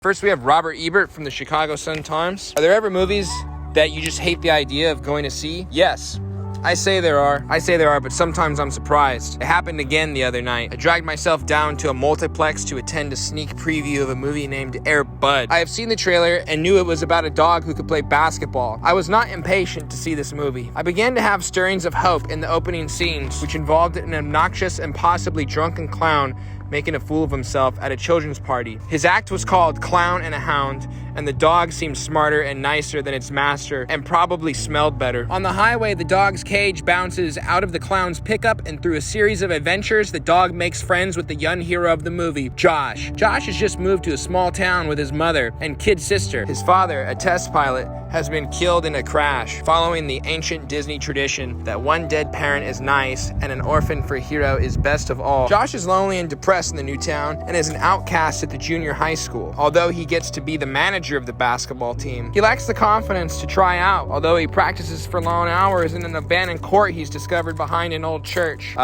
First, we have Robert Ebert from the Chicago Sun-Times. Are there ever movies that you just hate the idea of going to see? Yes. I say there are, but sometimes I'm surprised. It happened again the other night. I dragged myself down to a multiplex to attend a sneak preview of a movie named Air Bud. I have seen the trailer and knew it was about a dog who could play basketball. I was not impatient to see this movie. I began to have stirrings of hope in the opening scenes, which involved an obnoxious and possibly drunken clown making a fool of himself at a children's party. His act was called Clown and a Hound, and the dog seemed smarter and nicer than its master and probably smelled better. On the highway, the dog's cage bounces out of the clown's pickup, and through a series of adventures, the dog makes friends with the young hero of the movie, Josh. Josh has just moved to a small town with his mother and kid sister. His father, a test pilot, has been killed in a crash, following the ancient Disney tradition that one dead parent is nice and an orphan for hero is best of all. Josh is lonely and depressed in the new town and is an outcast at the junior high school, although he gets to be the manager of the basketball team. He lacks the confidence to try out, although he practices for long hours in an abandoned court he's discovered behind an old church.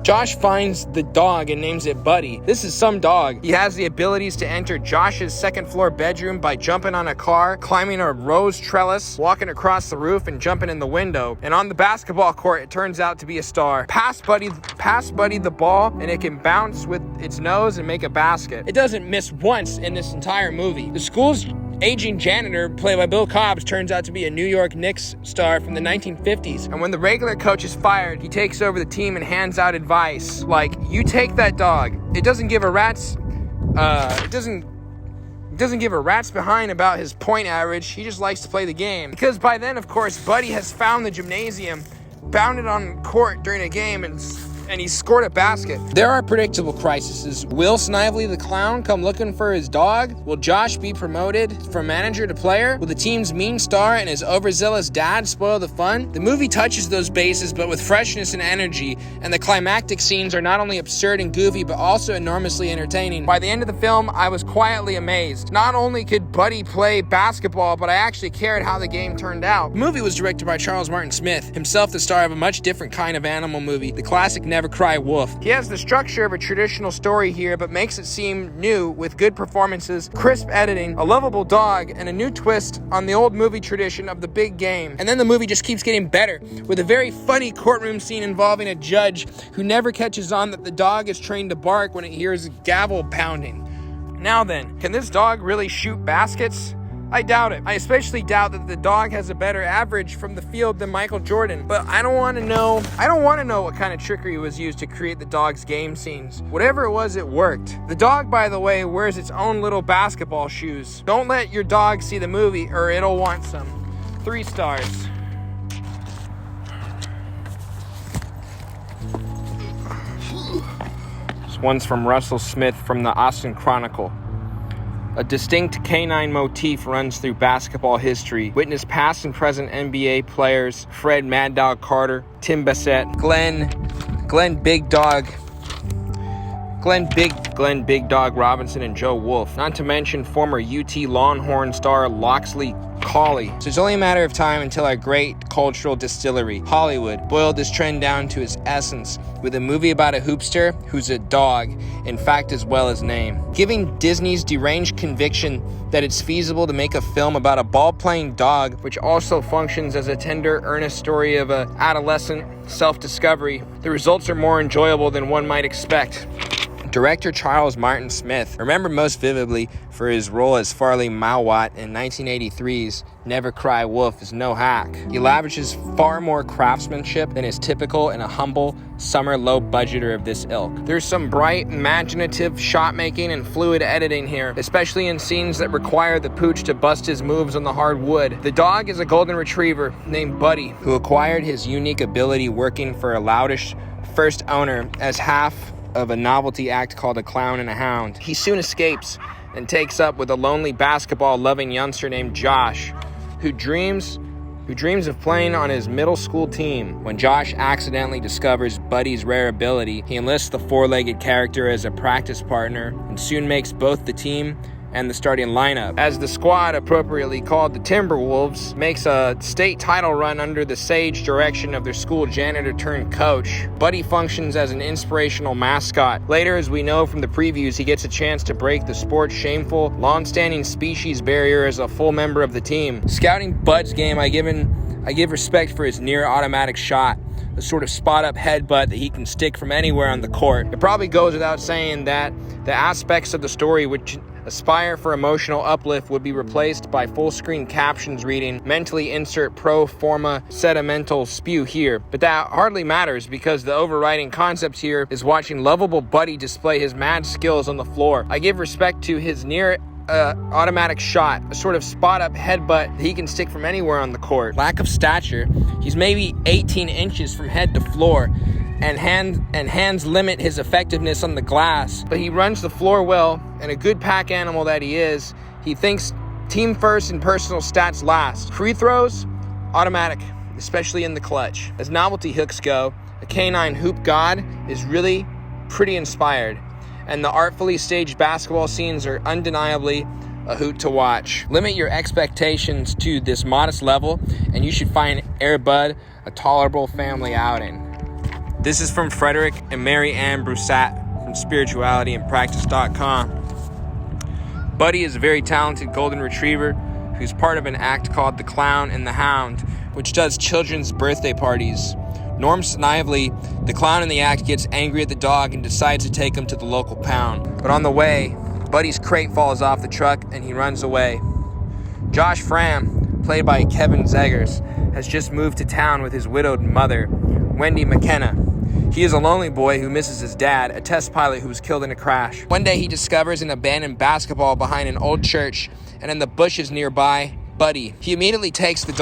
Josh finds the dog and names it Buddy. This is some dog. He has the abilities to enter Josh's second floor bedroom by jumping on a car, climbing a rose trellis, walking across the roof, and jumping in the window. And on the basketball court, it turns out to be a star. Pass Buddy the ball, and it can bounce with its nose and make a basket. It doesn't miss once in this entire movie. The school's aging janitor, played by Bill Cobbs, turns out to be a New York Knicks star from the 1950s. And when the regular coach is fired, he takes over the team and hands out advice like, you take that dog. It doesn't give a rat's behind about his point average. He just likes to play the game. Because by then, of course, Buddy has found the gymnasium, bounded on court during a game, and he scored a basket. There are predictable crises. Will Snively the clown come looking for his dog? Will Josh be promoted from manager to player? Will the team's mean star and his overzealous dad spoil the fun? The movie touches those bases, but with freshness and energy, and the climactic scenes are not only absurd and goofy, but also enormously entertaining. By the end of the film, I was quietly amazed. Not only could Buddy play basketball, but I actually cared how the game turned out. The movie was directed by Charles Martin Smith, himself the star of a much different kind of animal movie, the classic Never Cry Wolf. He has the structure of a traditional story here, but makes it seem new with good performances, crisp editing, a lovable dog, and a new twist on the old movie tradition of the big game. And then the movie just keeps getting better, with a very funny courtroom scene involving a judge who never catches on that the dog is trained to bark when it hears gavel pounding. Now then, can this dog really shoot baskets? I doubt it. I especially doubt that the dog has a better average from the field than Michael Jordan. But I don't want to know what kind of trickery was used to create the dog's game scenes. Whatever it was, it worked. The dog, by the way, wears its own little basketball shoes. Don't let your dog see the movie or it'll want some. 3 stars. This one's from Russell Smith from the Austin Chronicle. A distinct canine motif runs through basketball history. Witness past and present NBA players Fred Mad Dog Carter, Tim Bassett, Glenn Big Dog Robinson, and Joe Wolf. Not to mention former UT Longhorn star Loxley Collie. So it's only a matter of time until our great cultural distillery, Hollywood, boiled this trend down to its essence with a movie about a hoopster who's a dog, in fact as well as name. Giving Disney's deranged conviction that it's feasible to make a film about a ball-playing dog, which also functions as a tender, earnest story of a adolescent self-discovery, the results are more enjoyable than one might expect. Director Charles Martin Smith, remembered most vividly for his role as Farley Mowat in 1983's Never Cry Wolf, is no hack. He lavishes far more craftsmanship than is typical in a humble, summer low-budgeter of this ilk. There's some bright, imaginative shot-making and fluid editing here, especially in scenes that require the pooch to bust his moves on the hard wood. The dog is a golden retriever named Buddy, who acquired his unique ability working for a loutish first owner as half of a novelty act called A Clown and a Hound. He soon escapes and takes up with a lonely basketball-loving youngster named Josh, who dreams of playing on his middle school team. When Josh accidentally discovers Buddy's rare ability, he enlists the four-legged character as a practice partner and soon makes both the team and the starting lineup. As the squad, appropriately called the Timberwolves, makes a state title run under the sage direction of their school janitor turned coach, Buddy functions as an inspirational mascot. Later, as we know from the previews, he gets a chance to break the sport's shameful, long-standing species barrier as a full member of the team. Scouting Bud's game, I give respect for his near automatic shot, the sort of spot-up headbutt that he can stick from anywhere on the court. It probably goes without saying that the aspects of the story which aspire for emotional uplift would be replaced by full-screen captions reading, mentally insert pro forma sentimental spew here. But that hardly matters because the overriding concept here is watching lovable Buddy display his mad skills on the floor. I give respect to his near automatic shot, a sort of spot-up headbutt that he can stick from anywhere on the court. Lack of stature, he's maybe 18 inches from head to floor, and hands limit his effectiveness on the glass. But he runs the floor well, and a good pack animal that he is, he thinks team first and personal stats last. Free throws, automatic, especially in the clutch. As novelty hooks go, a canine hoop god is really pretty inspired, and the artfully staged basketball scenes are undeniably a hoot to watch. Limit your expectations to this modest level, and you should find Air Bud a tolerable family outing. This is from Frederick and Mary Ann Broussat from spiritualityandpractice.com. Buddy is a very talented golden retriever who's part of an act called The Clown and the Hound, which does children's birthday parties. Norm Snively, the clown in the act, gets angry at the dog and decides to take him to the local pound. But on the way, Buddy's crate falls off the truck and he runs away. Josh Fram, played by Kevin Zegers, has just moved to town with his widowed mother, Wendy McKenna. He is a lonely boy who misses his dad, a test pilot who was killed in a crash. One day he discovers an abandoned basketball behind an old church, and in the bushes nearby, Buddy. He immediately takes to the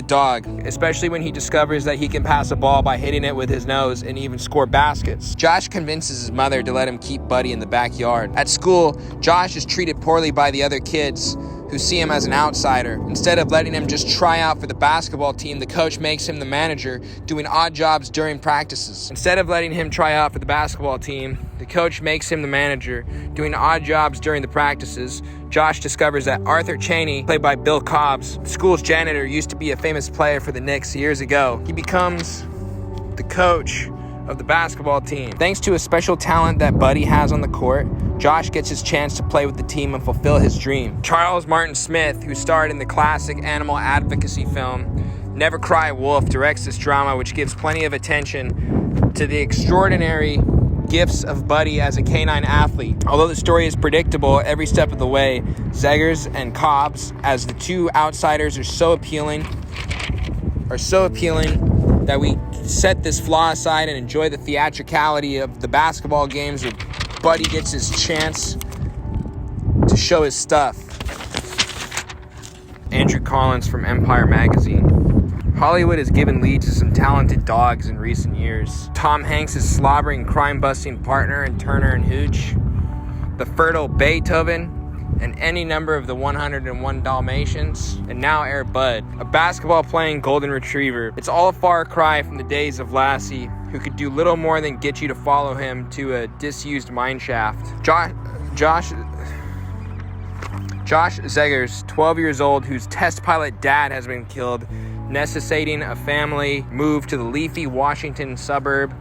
dog, especially when he discovers that he can pass a ball by hitting it with his nose and even score baskets. Josh convinces his mother to let him keep Buddy in the backyard. At school, Josh is treated poorly by the other kids who see him as an outsider. Instead of letting him just try out for the basketball team, the coach makes him the manager, doing odd jobs during practices. Josh discovers that Arthur Chaney, played by Bill Cobbs, the school's janitor, used to be a famous player for the Knicks years ago. He becomes the coach of the basketball team. Thanks to a special talent that Buddy has on the court, Josh gets his chance to play with the team and fulfill his dream. Charles Martin Smith, who starred in the classic animal advocacy film Never Cry Wolf, directs this drama, which gives plenty of attention to the extraordinary gifts of Buddy as a canine athlete. Although the story is predictable every step of the way, Zegers and Cobbs, as the two outsiders, are so appealing that we set this flaw aside and enjoy the theatricality of the basketball games where Buddy gets his chance to show his stuff. Andrew Collins from Empire Magazine. Hollywood has given lead to some talented dogs in recent years. Tom Hanks' slobbering crime-busting partner in Turner and Hooch, the fertile Beethoven, and any number of the 101 Dalmatians, and now Air Bud, a basketball-playing golden retriever. It's all a far cry from the days of Lassie, who could do little more than get you to follow him to a disused mine shaft. Josh Zegers, 12 years old, whose test pilot dad has been killed, necessitating a family move to the leafy Washington suburb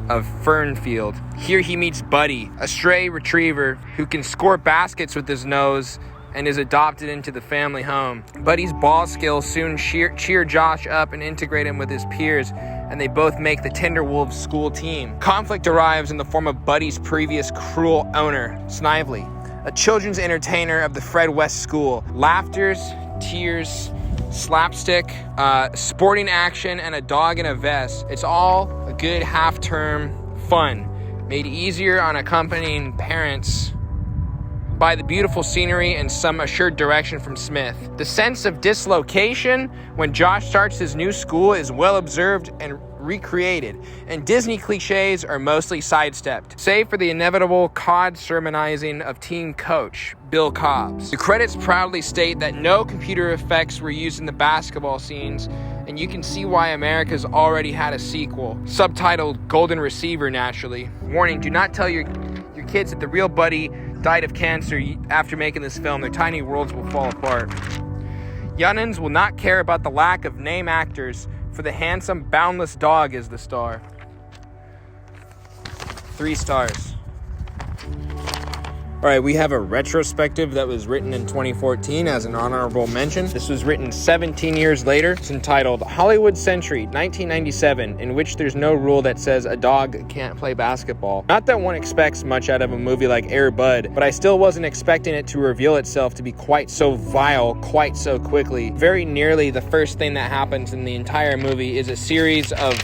of Fernfield. Here he meets Buddy, a stray retriever who can score baskets with his nose and is adopted into the family home. Buddy's ball skills soon cheer Josh up and integrate him with his peers, and they both make the Timberwolves school team. Conflict arrives in the form of Buddy's previous cruel owner, Snively, a children's entertainer of the Fred West School. Laughters, tears, slapstick, sporting action, and a dog in a vest. It's all a good half-term fun, made easier on accompanying parents by the beautiful scenery and some assured direction from Smith. The sense of dislocation when Josh starts his new school is well observed and recreated, and Disney cliches are mostly sidestepped, save for the inevitable cod sermonizing of team coach Bill Cobbs. The credits proudly state that no computer effects were used in the basketball scenes, and you can see why America's already had a sequel, subtitled Golden Receiver, naturally. Warning, do not tell your kids that the real Buddy died of cancer after making this film. Their tiny worlds will fall apart. Young'uns will not care about the lack of name actors, for the handsome, boundless dog is the star. 3 stars. Alright, we have a retrospective that was written in 2014 as an honorable mention. This was written 17 years later. It's entitled Hollywood Century 1997, in which there's no rule that says a dog can't play basketball. Not that one expects much out of a movie like Air Bud, but I still wasn't expecting it to reveal itself to be quite so vile quite so quickly. Very nearly the first thing that happens in the entire movie is a series of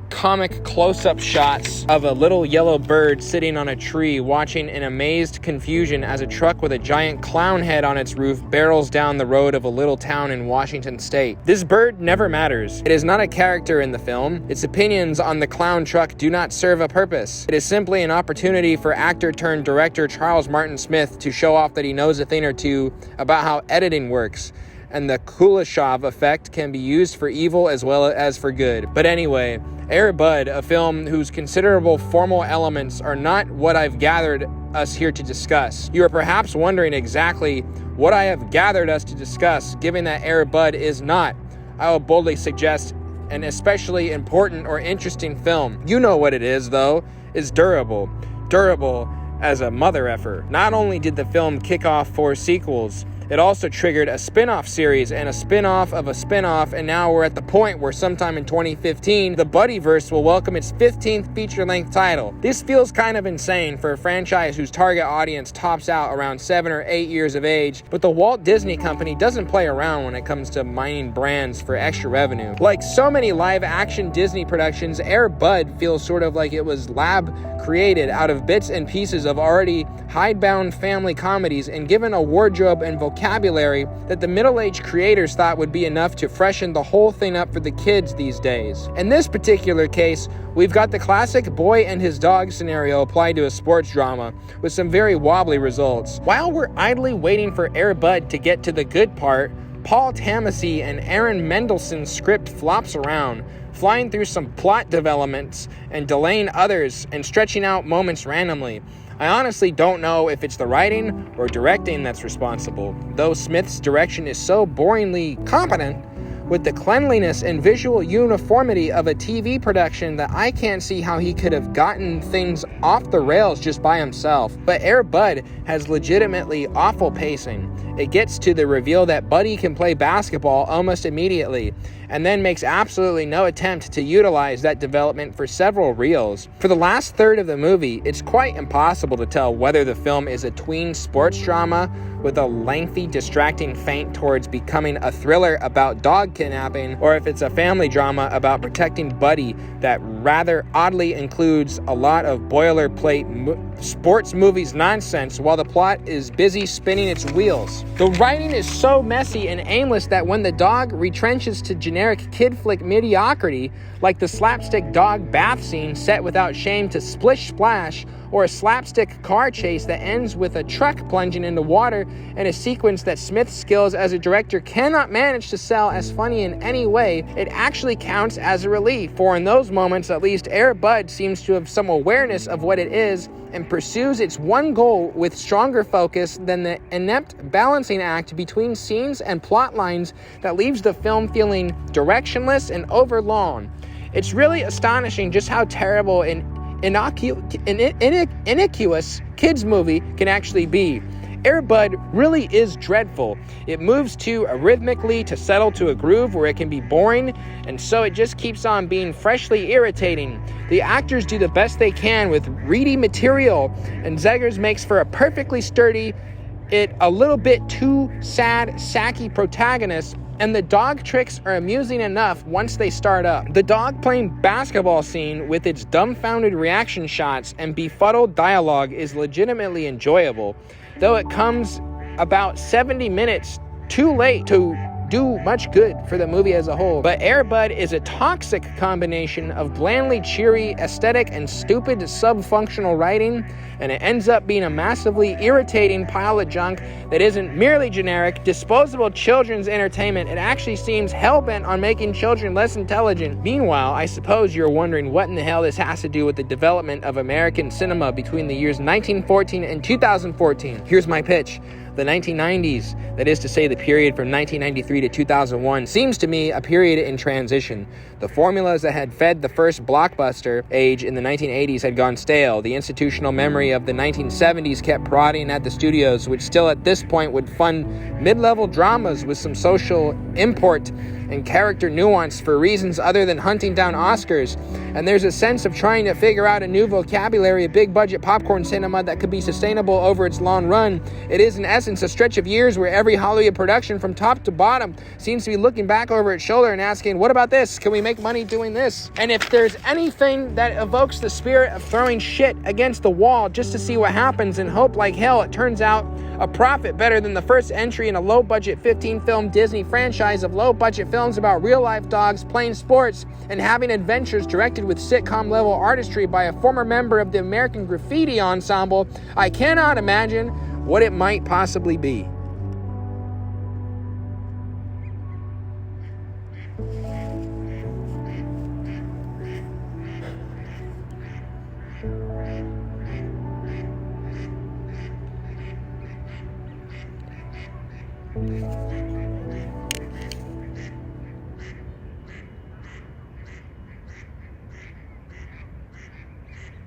comic close-up shots of a little yellow bird sitting on a tree watching in amazed confusion as a truck with a giant clown head on its roof barrels down the road of a little town in Washington state. This bird never matters. It is not a character in the film. Its opinions on the clown truck do not serve a purpose. It is simply an opportunity for actor-turned-director Charles Martin Smith to show off that he knows a thing or two about how editing works, and the Kuleshov effect can be used for evil as well as for good. But anyway, Air Bud, a film whose considerable formal elements are not what I've gathered us here to discuss. You are perhaps wondering exactly what I have gathered us to discuss, given that Air Bud is not, I will boldly suggest, an especially important or interesting film. You know what it is, though, is durable. Durable as a mother effer. Not only did the film kick off 4 sequels, it also triggered a spin-off series and a spin-off of a spin-off, and now we're at the point where sometime in 2015, the Buddyverse will welcome its 15th feature-length title. This feels kind of insane for a franchise whose target audience tops out around 7 or 8 years of age, but the Walt Disney Company doesn't play around when it comes to mining brands for extra revenue. Like so many live-action Disney productions, Air Bud feels sort of like it was lab-created out of bits and pieces of already hidebound family comedies and given a wardrobe and vocabulary that the middle-aged creators thought would be enough to freshen the whole thing up for the kids these days. In this particular case, we've got the classic boy and his dog scenario applied to a sports drama, with some very wobbly results. While we're idly waiting for Air Bud to get to the good part, Paul Tamassi and Aaron Mendelssohn's script flops around, flying through some plot developments and delaying others and stretching out moments randomly. I honestly don't know if it's the writing or directing that's responsible, though Smith's direction is so boringly competent with the cleanliness and visual uniformity of a TV production that I can't see how he could have gotten things off the rails just by himself. But Air Bud has legitimately awful pacing. It gets to the reveal that Buddy can play basketball almost immediately, and then makes absolutely no attempt to utilize that development for several reels. For the last third of the movie, it's quite impossible to tell whether the film is a tween sports drama with a lengthy, distracting feint towards becoming a thriller about dog kidnapping, or if it's a family drama about protecting Buddy that rather oddly includes a lot of boilerplate sports movies nonsense while the plot is busy spinning its wheels. The writing is so messy and aimless that when the dog retrenches to generic kid flick mediocrity, like the slapstick dog bath scene set without shame to splish splash, or a slapstick car chase that ends with a truck plunging into water, and a sequence that Smith's skills as a director cannot manage to sell as funny in any way, it actually counts as a relief. For in those moments, at least, Air Bud seems to have some awareness of what it is and pursues its one goal with stronger focus than the inept balancing act between scenes and plot lines that leaves the film feeling directionless and overlong. It's really astonishing just how terrible an innocuous kids movie can actually be. Air Bud really is dreadful. It moves too rhythmically to settle to a groove where it can be boring, and so it just keeps on being freshly irritating. The actors do the best they can with reedy material, and Zeggers makes for a perfectly sturdy, a little bit too sad, sacky protagonist, and the dog tricks are amusing enough once they start up. The dog playing basketball scene with its dumbfounded reaction shots and befuddled dialogue is legitimately enjoyable, though it comes about 70 minutes too late to do much good for the movie as a whole. But Air Bud is a toxic combination of blandly cheery aesthetic and stupid sub-functional writing, and it ends up being a massively irritating pile of junk that isn't merely generic, disposable children's entertainment. It actually seems hell-bent on making children less intelligent. Meanwhile, I suppose you're wondering what in the hell this has to do with the development of American cinema between the years 1914 and 2014. Here's my pitch. The 1990s, that is to say the period from 1993 to 2001, seems to me a period in transition. The formulas that had fed the first blockbuster age in the 1980s had gone stale. The institutional memory of the 1970s kept prodding at the studios, which still at this point would fund mid-level dramas with some social import and character nuance for reasons other than hunting down Oscars. And there's a sense of trying to figure out a new vocabulary of big-budget popcorn cinema that could be sustainable over its long run. It is, in essence, a stretch of years where every Hollywood production from top to bottom seems to be looking back over its shoulder and asking, what about this? Can we make money doing this? And if there's anything that evokes the spirit of throwing shit against the wall just to see what happens and hope like hell it turns out a profit better than the first entry in a low-budget 15-film Disney franchise of low-budget films about real-life dogs playing sports and having adventures directed with sitcom-level artistry by a former member of the American Graffiti Ensemble, I cannot imagine what it might possibly be.